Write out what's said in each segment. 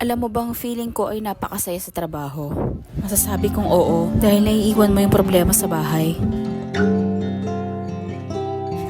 Alam mo bang feeling ko ay napakasaya sa trabaho? Masasabi kong oo dahil naiiwan mo yung problema sa bahay.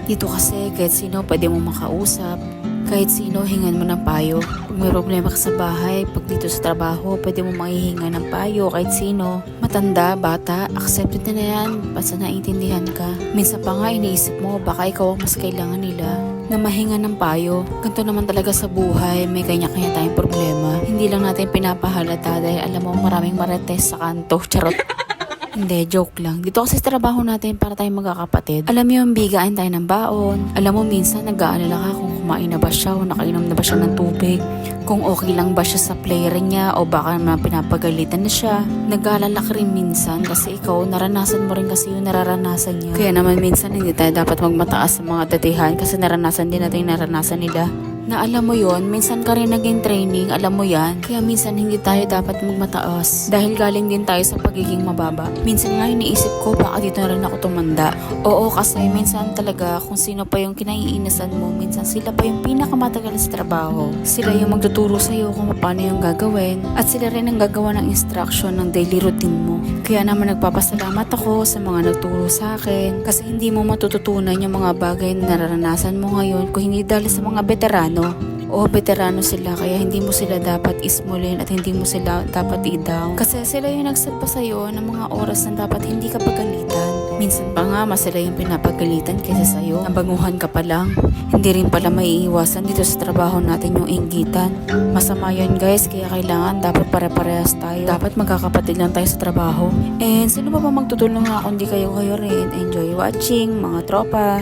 Dito kasi kahit sino pwede mo makausap, kahit sino hingan mo ng payo. Pag may problema ka sa bahay, pag dito sa trabaho, pwede mo manghihinga ng payo kahit sino. Matanda, bata, accepted na yan, basta naiintindihan ka. Minsan pa nga iniisip mo, baka ikaw ang mas kailangan nila na mahinga ng payo. Ganito naman talaga sa buhay, may kanya-kanya tayong problema. Hindi lang natin pinapahalata dahil alam mo maraming marites sa kanto. Charot. Hindi, joke lang. Dito kasi sa trabaho natin para tayong magkakapatid. Alam mo yung bigaan tayo ng baon. Alam mo minsan nag-aalala ka kung kumain na ba siya o nakainom na ba siya ng tubig. Kung okay lang ba siya sa player niya o baka naman pinapagalitan na siya. Nag-aalala ka rin minsan kasi ikaw naranasan mo rin kasi yung nararanasan niya. Kaya naman minsan hindi tayo dapat magmataas sa mga datihan kasi naranasan din natin yung naranasan nila. Na alam mo yon, minsan ka rin naging training, alam mo yan. Kaya minsan hindi tayo dapat magmataas. Dahil galing din tayo sa pagiging mababa. Minsan nga iniisip ko baka dito na rin ako tumanda. Oo, kasi minsan talaga kung sino pa yung kinaiinisan mo, minsan sila pa yung pinakamatagal sa trabaho. Sila yung magtuturo sa'yo kung paano yung gagawin. At sila rin ang gagawa ng instruction ng daily routine mo. Kaya naman nagpapasalamat ako sa mga nagturo sa akin. Kasi hindi mo matututunan yung mga bagay na nararanasan mo ngayon kung hindi dahil sa mga veterano. O veterano sila kaya hindi mo sila dapat ismulin at hindi mo sila dapat i-down. Kasi sila yung nagsalpa sa'yo ng mga oras na dapat hindi ka pagalitan. Minsan pa nga mas sila yung pinapagalitan kaysa sa'yo. Nabanguhan ka pa lang. Hindi rin pala maiiwasan dito sa trabaho natin yung inggitan. Masama yun guys, kaya kailangan dapat pare-parehas tayo. Dapat magkakapatid lang tayo sa trabaho. And sino pa magtutulong nga kung di kayo rin. Enjoy watching mga tropa.